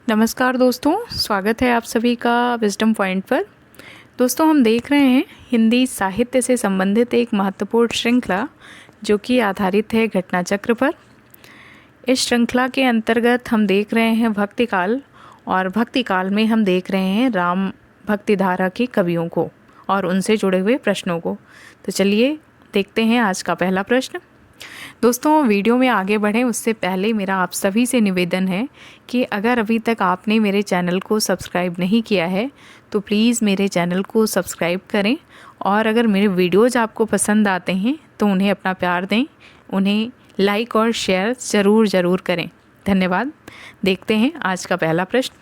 नमस्कार दोस्तों, स्वागत है आप सभी का विजडम पॉइंट पर। दोस्तों, हम देख रहे हैं हिंदी साहित्य से संबंधित एक महत्वपूर्ण श्रृंखला जो कि आधारित है घटना चक्र पर। इस श्रृंखला के अंतर्गत हम देख रहे हैं भक्ति काल, और भक्ति काल में हम देख रहे हैं राम भक्ति धारा के कवियों को और उनसे जुड़े हुए प्रश्नों को। तो चलिए देखते हैं आज का पहला प्रश्न। दोस्तों, वीडियो में आगे बढ़ें उससे पहले मेरा आप सभी से निवेदन है कि अगर अभी तक आपने मेरे चैनल को सब्सक्राइब नहीं किया है तो प्लीज़ मेरे चैनल को सब्सक्राइब करें, और अगर मेरे वीडियोज़ आपको पसंद आते हैं तो उन्हें अपना प्यार दें, उन्हें लाइक और शेयर ज़रूर करें। धन्यवाद। देखते हैं आज का पहला प्रश्न।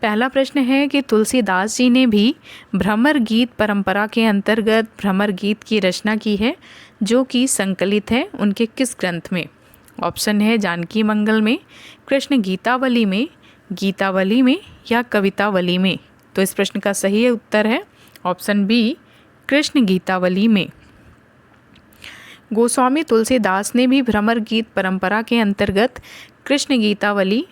पहला प्रश्न है कि तुलसीदास जी ने भी भ्रमर गीत परंपरा के अंतर्गत भ्रमर गीत की रचना की है, जो कि संकलित है उनके किस ग्रंथ में? ऑप्शन है जानकी मंगल में, कृष्ण गीतावली में या कवितावली में। तो इस प्रश्न का सही उत्तर है ऑप्शन बी, कृष्ण गीतावली में। गोस्वामी तुलसीदास ने भी भ्रमर गीत परंपरा के अंतर्गत कृष्ण गीतावली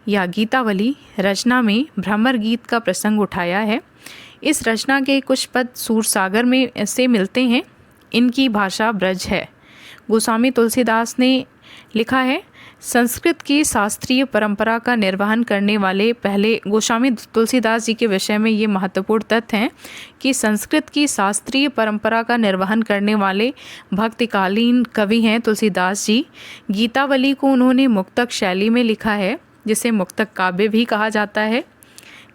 या गीतावली रचना में भ्रमर गीत का प्रसंग उठाया है। इस रचना के कुछ पद सूरसागर में से मिलते हैं। इनकी भाषा ब्रज है। गोस्वामी तुलसीदास ने लिखा है, संस्कृत की शास्त्रीय परंपरा का निर्वहन करने वाले पहले गोस्वामी तुलसीदास जी के विषय में ये महत्वपूर्ण तथ्य हैं कि संस्कृत की शास्त्रीय परंपरा का निर्वहन करने वाले भक्तिकालीन कवि हैं तुलसीदास जी। गीतावली को उन्होंने मुक्तक शैली में लिखा है, जिसे मुक्तक काव्य भी कहा जाता है।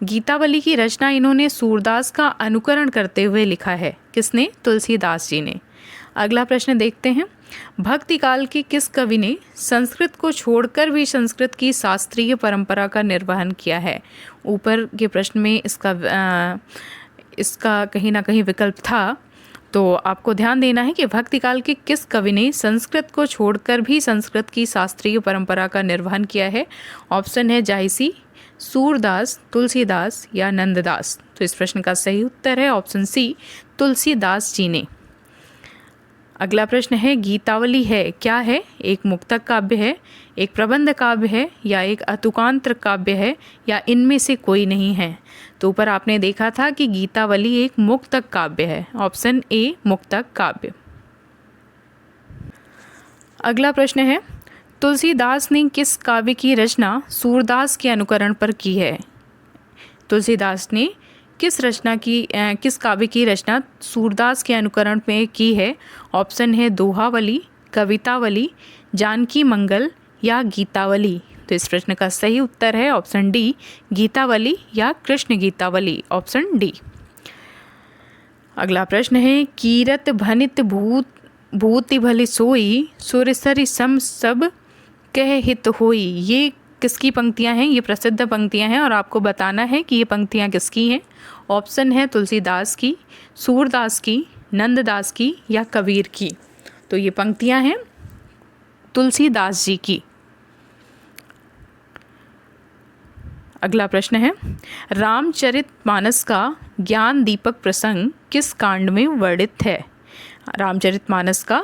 गीतावली की रचना इन्होंने सूरदास का अनुकरण करते हुए लिखा है। किसने? तुलसीदास जी ने। अगला प्रश्न देखते हैं। भक्ति काल के किस कवि ने संस्कृत को छोड़कर भी संस्कृत की शास्त्रीय परंपरा का निर्वहन किया है? ऊपर के प्रश्न में इसका कहीं ना कहीं विकल्प था, तो आपको ध्यान देना है कि भक्ति काल के किस कवि ने संस्कृत को छोड़कर भी संस्कृत की शास्त्रीय परंपरा का निर्वहन किया है? ऑप्शन है जायसी, सूरदास, तुलसीदास या नंददास। तो इस प्रश्न का सही उत्तर है ऑप्शन सी, तुलसीदास जी ने। अगला प्रश्न है, गीतावली है क्या है? एक मुक्तक काव्य है, एक प्रबंध काव्य है या एक अतुकांत्र काव्य है, या इनमें से कोई नहीं है? तो ऊपर आपने देखा था कि गीतावली एक मुक्तक काव्य है। ऑप्शन ए, मुक्तक काव्य। अगला प्रश्न है, तुलसीदास ने किस काव्य की रचना सूरदास के अनुकरण पर की है? तुलसीदास ने किस काव्य की रचना सूरदास के अनुकरण में की है? ऑप्शन है दोहावली, कवितावली, जानकी मंगल या गीतावली। तो इस प्रश्न का सही उत्तर है ऑप्शन डी, गीतावली या कृष्ण गीतावली। Option D. अगला प्रश्न है, कीरत भनित भूति भली सोई, सुरसरि सम सब कह हित होई। ये किसकी पंक्तियां हैं? ये प्रसिद्ध पंक्तियां हैं और आपको बताना है कि ये पंक्तियां किसकी हैं। ऑप्शन है तुलसीदास की, सूरदास की, नंददास की या कबीर की। तो ये पंक्तियां हैं तुलसीदास जी की। अगला प्रश्न है, रामचरितमानस का ज्ञान दीपक प्रसंग किस कांड में वर्णित है? रामचरितमानस का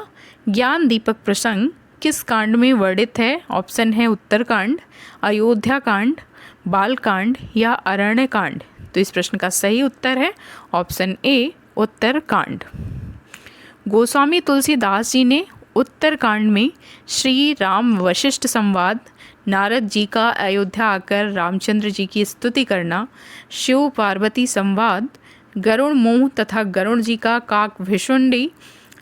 ज्ञान दीपक प्रसंग किस कांड में वर्णित है? ऑप्शन है उत्तरकांड, अयोध्या कांड, बालकांड या अरण्य कांड। तो इस प्रश्न का सही उत्तर है ऑप्शन ए, उत्तरकांड। गोस्वामी तुलसीदास जी ने उत्तरकांड में श्री राम वशिष्ठ संवाद, नारद जी का अयोध्या आकर रामचंद्र जी की स्तुति करना, शिव पार्वती संवाद, गरुण मोह तथा गरुण जी का काक भिशुंडी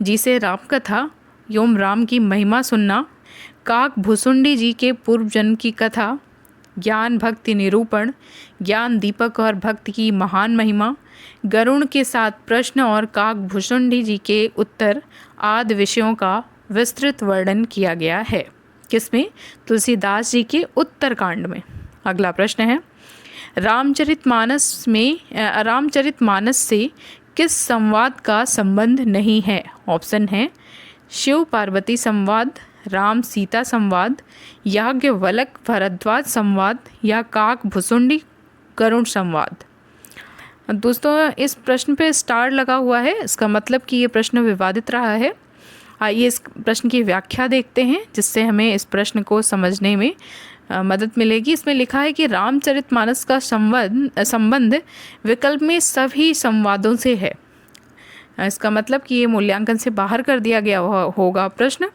जी से रामकथा एवं राम की महिमा सुनना, काक भुसुंडी जी के पूर्व जन्म की कथा, ज्ञान भक्ति निरूपण, ज्ञान दीपक और भक्ति की महान महिमा, गरुण के साथ प्रश्न और काक भुसुंडी जी के उत्तर आदि विषयों का विस्तृत वर्णन किया गया है। किसमें? तुलसीदास जी के उत्तरकांड में। अगला प्रश्न है, रामचरितमानस से किस संवाद का संबंध नहीं है? ऑप्शन है शिव पार्वती संवाद, राम सीता संवाद, याज्ञवल्क भरद्वाज संवाद या काक भुसुंडी गरुण संवाद। दोस्तों, इस प्रश्न पे स्टार लगा हुआ है, इसका मतलब कि ये प्रश्न विवादित रहा है। आइए इस प्रश्न की व्याख्या देखते हैं, जिससे हमें इस प्रश्न को समझने में मदद मिलेगी। इसमें लिखा है कि रामचरितमानस का संबंध विकल्प में सभी संवादों से है। इसका मतलब कि ये मूल्यांकन से बाहर कर दिया गया होगा प्रश्न।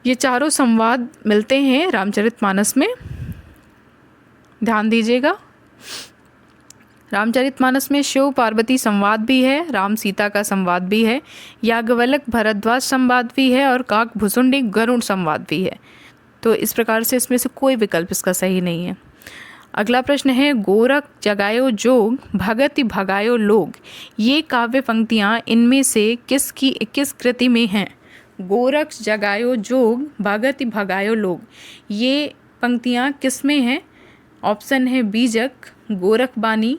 ये चारों संवाद मिलते हैं रामचरितमानस में, ध्यान दीजिएगा। रामचरितमानस में शिव पार्वती संवाद भी है, राम सीता का संवाद भी है, याज्ञवल्क्य भरद्वाज संवाद भी है और काक भुसुंडी गरुड़ संवाद भी है। तो इस प्रकार से इसमें से कोई विकल्प इसका सही नहीं है। अगला प्रश्न है, गोरख जगायो जोग भगति भगायो लोग, ये काव्य पंक्तियाँ इनमें से किस कृति में हैं? गोरख जगायो जोग भगति भगायो लोग, ये पंक्तियाँ किस में हैं? ऑप्शन है बीजक, गोरखबानी,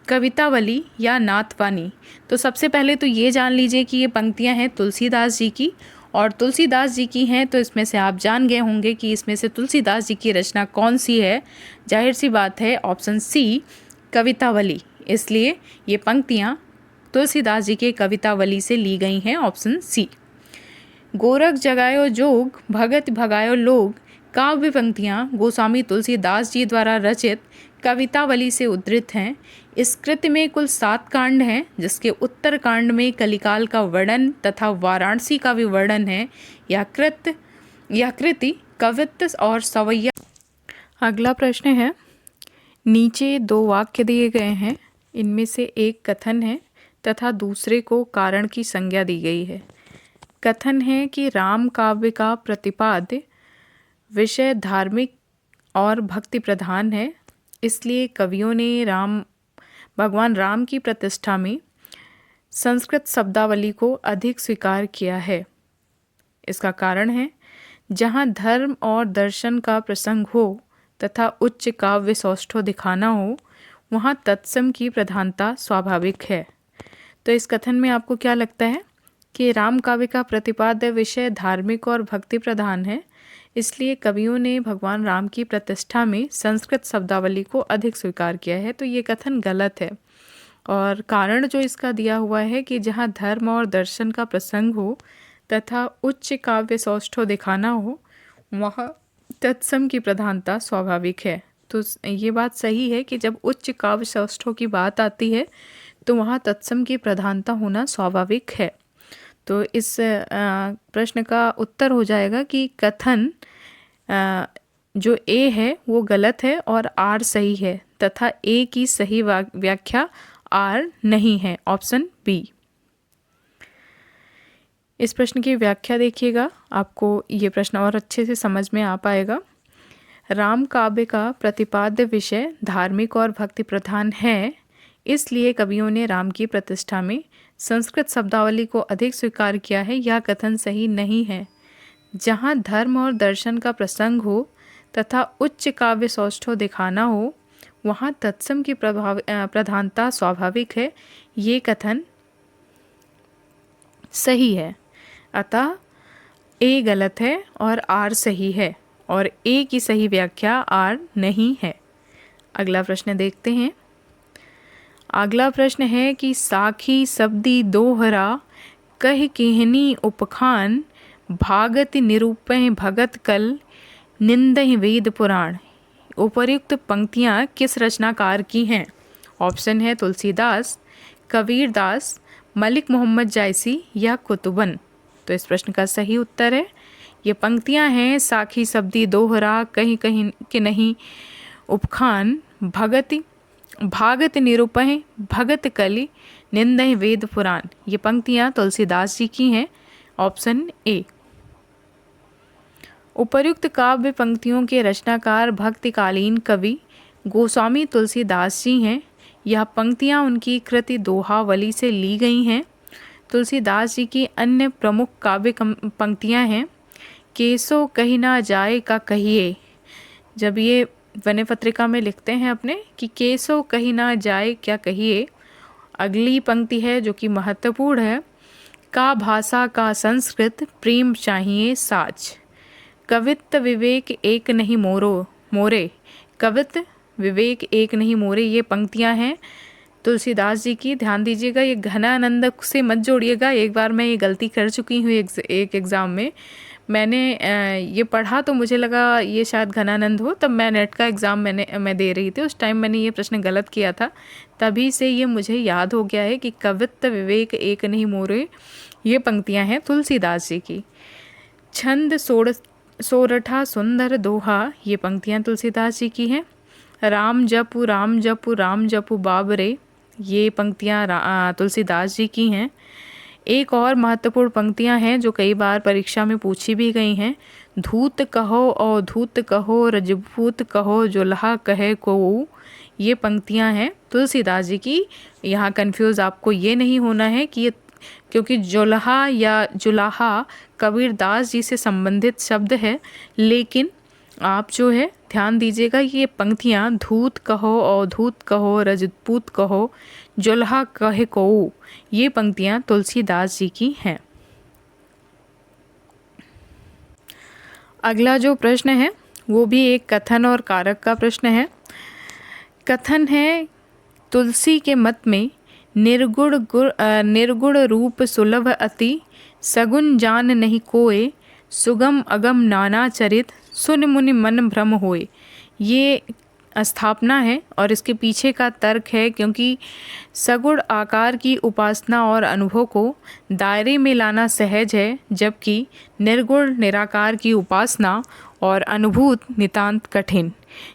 कवितावली या नाथबानी। तो सबसे पहले तो ये जान लीजिए कि ये पंक्तियाँ हैं तुलसीदास जी की, और तुलसीदास जी की हैं तो इसमें से आप जान गए होंगे कि इसमें से तुलसीदास जी की रचना कौन सी है। जाहिर सी बात है ऑप्शन सी, कवितावली। इसलिए ये पंक्तियाँ तुलसीदास जी के कवितावली से ली गई हैं, ऑप्शन सी। गोरख जगायो जोग भगत भगायो लोग काव्य पंक्तियाँ गोस्वामी तुलसीदास जी द्वारा रचित कवितावली से उद्धृत हैं। इस कृति में कुल 7 कांड हैं, जिसके उत्तर कांड में कलिकाल का वर्णन तथा वाराणसी का भी वर्णन है। यह कृति कवित्त और सवैया। अगला प्रश्न है, नीचे 2 वाक्य दिए गए हैं, इनमें से एक कथन है तथा दूसरे को कारण की संज्ञा दी गई है। कथन है कि राम काव्य का प्रतिपाद्य विषय धार्मिक और भक्ति प्रधान है, इसलिए कवियों ने भगवान राम की प्रतिष्ठा में संस्कृत शब्दावली को अधिक स्वीकार किया है। इसका कारण है, जहाँ धर्म और दर्शन का प्रसंग हो तथा उच्च काव्य सौष्ठव दिखाना हो, वहाँ तत्सम की प्रधानता स्वाभाविक है। तो इस कथन में आपको क्या लगता है कि राम काव्य का प्रतिपाद्य विषय धार्मिक और भक्ति प्रधान है, इसलिए कवियों ने भगवान राम की प्रतिष्ठा में संस्कृत शब्दावली को अधिक स्वीकार किया है। तो ये कथन गलत है, और कारण जो इसका दिया हुआ है कि जहाँ धर्म और दर्शन का प्रसंग हो तथा उच्च काव्य सौष्ठव दिखाना हो, वहाँ तत्सम की प्रधानता स्वाभाविक है। तो ये बात सही है कि जब उच्च काव्य सौष्ठव की बात आती है तो वहाँ तत्सम की प्रधानता होना स्वाभाविक है। तो इस प्रश्न का उत्तर हो जाएगा कि कथन जो ए है वो गलत है और आर सही है, तथा ए की सही व्याख्या आर नहीं है, ऑप्शन बी। इस प्रश्न की व्याख्या देखिएगा, आपको ये प्रश्न और अच्छे से समझ में आ पाएगा। राम काव्य का प्रतिपाद्य विषय धार्मिक और भक्ति प्रधान है, इसलिए कवियों ने राम की प्रतिष्ठा में संस्कृत शब्दावली को अधिक स्वीकार किया है। यह कथन सही नहीं है। जहाँ धर्म और दर्शन का प्रसंग हो तथा उच्च काव्य सौष्ठव दिखाना हो, वहाँ तत्सम की प्रधानता स्वाभाविक है। ये कथन सही है, अतः ए गलत है और आर सही है, और ए की सही व्याख्या आर नहीं है। अगला प्रश्न देखते हैं। अगला प्रश्न है कि साखी शब्दी दोहरा कह केहनी उपखान भागत निरूपह भगत कल निंदहि वेद पुराण। उपर्युक्त पंक्तियाँ किस रचनाकार की हैं? ऑप्शन है तुलसीदास, कबीरदास, मलिक मोहम्मद जायसी या कुतुबन। तो इस प्रश्न का सही उत्तर है, ये पंक्तियाँ हैं साखी शब्दी दोहरा कहीं कहीं के नहीं उपखान भागत निरूपह भगत कलि निंदहि वेद पुराण। ये पंक्तियाँ तुलसीदास जी की हैं, ऑप्शन ए। उपर्युक्त काव्य पंक्तियों के रचनाकार भक्तिकालीन कवि गोस्वामी तुलसीदास जी हैं। यह पंक्तियाँ उनकी कृति दोहावली से ली गई हैं। तुलसीदास जी की अन्य प्रमुख काव्य पंक्तियाँ हैं केसो कही ना जाए का कहिए। जब ये वनय पत्रिका में लिखते हैं अपने कि केसो कही ना जाए क्या कहिए, अगली पंक्ति है जो कि महत्वपूर्ण है, का भाषा का संस्कृत प्रेम चाहिए साच। कवित्त विवेक एक नहीं मोरे कवित्त विवेक एक नहीं मोरे। ये पंक्तियां हैं तुलसीदास जी की। ध्यान दीजिएगा, ये घनानंद से मत जोड़िएगा। एक बार मैं ये गलती कर चुकी हूँ एक एग्ज़ाम में, मैंने ये पढ़ा तो मुझे लगा ये शायद घनानंद हो। तब मैं नेट का एग्ज़ाम मैं दे रही थी, उस टाइम मैंने ये प्रश्न गलत किया था, तभी से ये मुझे याद हो गया है कि कवित्त विवेक एक नहीं मोरे, ये पंक्तियाँ हैं तुलसीदास जी की। छंद सोरठा सुंदर दोहा, ये पंक्तियाँ तुलसीदास जी की हैं। राम जपु राम जपु राम जपु बाबरे, ये पंक्तियाँ तुलसीदास जी की हैं। एक और महत्वपूर्ण पंक्तियां हैं जो कई बार परीक्षा में पूछी भी गई हैं। धूत कहो और धूत कहो, रजभूत कहो, जुल्हा कहे को, ये पंक्तियां हैं तुलसीदास जी की। यहाँ कंफ्यूज आपको ये नहीं होना है कि ये, क्योंकि जुल्हा या जुलाहा कबीरदास जी से संबंधित शब्द है, लेकिन आप जो है ध्यान दीजिएगा, ये पंक्तियाँ धूत कहो और धूत कहो, रजपूत कहो, जुल्हा कहे को, ये पंक्तियाँ तुलसीदास जी की हैं। अगला जो प्रश्न है वो भी एक कथन और कारक का प्रश्न है। कथन है, तुलसी के मत में निर्गुण रूप सुलभ अति, सगुन जान नहीं कोय, सुगम अगम नाना चरित, सुन मुनि मन भ्रम होए। ये स्थापना है और इसके पीछे का तर्क है, क्योंकि सगुण आकार की उपासना और अनुभव को दायरे में लाना सहज है, जबकि निर्गुण निराकार की उपासना और अनुभूत नितांत कठिन।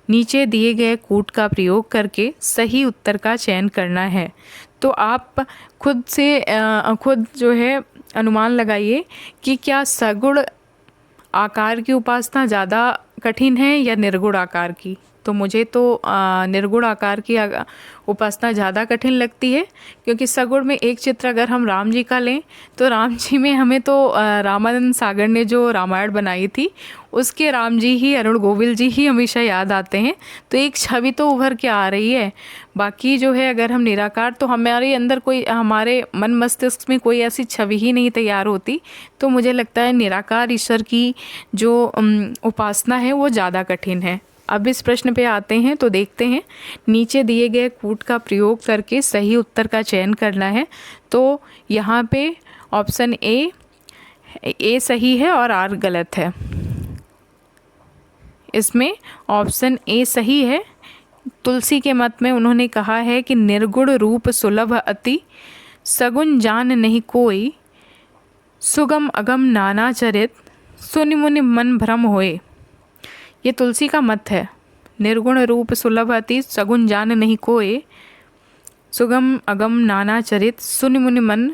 नीचे दिए गए कूट का प्रयोग करके सही उत्तर का चयन करना है। तो आप खुद जो है अनुमान लगाइए कि क्या सगुण आकार की उपासना ज़्यादा कठिन है या निर्गुण आकार की। तो मुझे तो निर्गुण आकार की उपासना ज़्यादा कठिन लगती है, क्योंकि सगुण में एक चित्र अगर हम राम जी का लें तो राम जी में हमें तो रामानंद सागर ने जो रामायण बनाई थी उसके राम जी ही, अरुण गोविल जी ही हमेशा याद आते हैं, तो एक छवि तो उभर के आ रही है। बाकी जो है अगर हम निराकार, तो हमारे अंदर कोई, हमारे मन मस्तिष्क में कोई ऐसी छवि ही नहीं तैयार होती। तो मुझे लगता है निराकार ईश्वर की जो उपासना है वो ज़्यादा कठिन है। अब इस प्रश्न पे आते हैं तो देखते हैं, नीचे दिए गए कूट का प्रयोग करके सही उत्तर का चयन करना है। तो यहाँ पे ऑप्शन ए सही है और आर गलत है। इसमें ऑप्शन ए सही है। तुलसी के मत में उन्होंने कहा है कि निर्गुण रूप सुलभ अति, सगुन जान नहीं कोई, सुगम अगम नाना चरित, सुनि मुनि मन भ्रम होए। ये तुलसी का मत है। निर्गुण रूप सुलभ अति, सगुन जान नहीं कोय, सुगम अगम नाना चरित, सुनि मुनि मन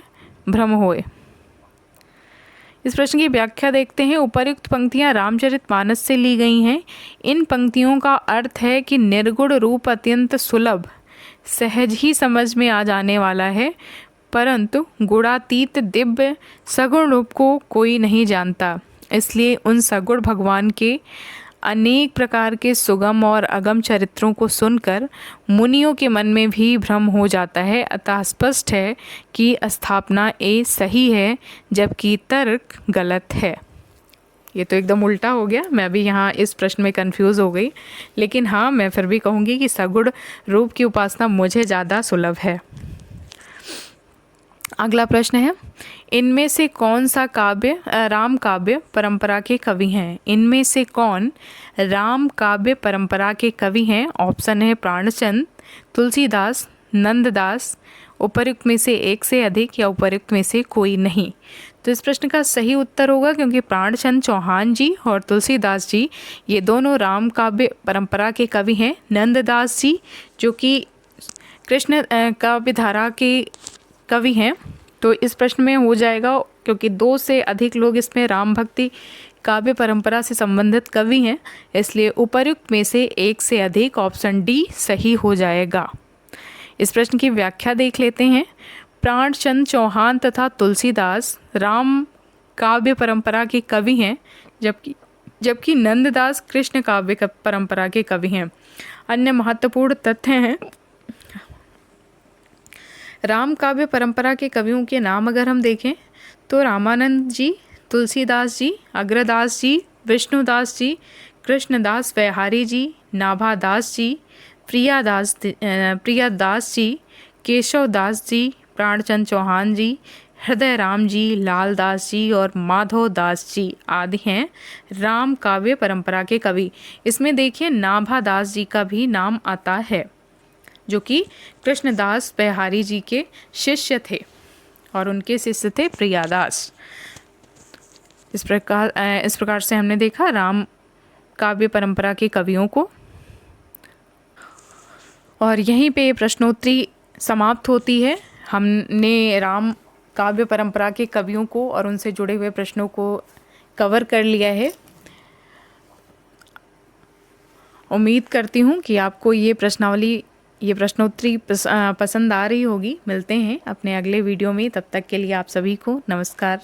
भ्रम होए। इस प्रश्न की व्याख्या देखते हैं। उपर्युक्त पंक्तियां रामचरितमानस से ली गई हैं। इन पंक्तियों का अर्थ है कि निर्गुण रूप अत्यंत सुलभ, सहज ही समझ में आ जाने वाला है, परंतु गुणातीत दिव्य सगुण रूप को कोई नहीं जानता। इसलिए उन सगुण भगवान के अनेक प्रकार के सुगम और अगम चरित्रों को सुनकर मुनियों के मन में भी भ्रम हो जाता है। अतः स्पष्ट है कि स्थापना ए सही है, जबकि तर्क गलत है। ये तो एकदम उल्टा हो गया, मैं भी यहाँ इस प्रश्न में कंफ्यूज हो गई, लेकिन हाँ, मैं फिर भी कहूँगी कि सगुण रूप की उपासना मुझे ज़्यादा सुलभ है। अगला प्रश्न है, इनमें से कौन सा काव्य राम काव्य परंपरा के कवि हैं? इनमें से कौन राम काव्य परंपरा के कवि हैं? ऑप्शन है प्राणचंद, तुलसीदास, नंददास, उपर्युक्त में से एक से अधिक या उपर्युक्त में से कोई नहीं। तो इस प्रश्न का सही उत्तर होगा, क्योंकि प्राणचंद चौहान जी और तुलसीदास जी ये दोनों राम काव्य परंपरा के कवि हैं। नंददास जी जो कि कृष्ण काव्य धारा के कवि हैं, तो इस प्रश्न में हो जाएगा, क्योंकि दो से अधिक लोग इसमें राम भक्ति काव्य परंपरा से संबंधित कवि हैं, इसलिए उपर्युक्त में से एक से अधिक, ऑप्शन डी सही हो जाएगा। इस प्रश्न की व्याख्या देख लेते हैं। प्राणचंद चौहान तथा तुलसीदास राम काव्य परंपरा के कवि हैं, जबकि नंददास कृष्ण काव्य परंपरा के कवि हैं। अन्य महत्वपूर्ण तथ्य हैं, राम काव्य परंपरा के कवियों के नाम अगर हम देखें तो रामानंद जी, तुलसीदास जी, अग्रदास जी, विष्णुदास जी, कृष्णदास वैहारी जी, नाभादास जी, प्रियादास जी, केशवदास जी, प्राणचंद चौहान जी, हृदय राम जी, लाल दास जी और माधव दास जी आदि हैं राम काव्य परंपरा के कवि। इसमें देखिए नाभा दास जी का भी नाम आता है, जो कि कृष्णदास बिहारी जी के शिष्य थे और उनके शिष्य थे प्रियादास। इस प्रकार से हमने देखा राम काव्य परंपरा के कवियों को, और यहीं पे प्रश्नोत्तरी समाप्त होती है। हमने राम काव्य परंपरा के कवियों को और उनसे जुड़े हुए प्रश्नों को कवर कर लिया है। उम्मीद करती हूँ कि आपको ये प्रश्नोत्तरी पसंद आ रही होगी। मिलते हैं अपने अगले वीडियो में, तब तक के लिए आप सभी को नमस्कार।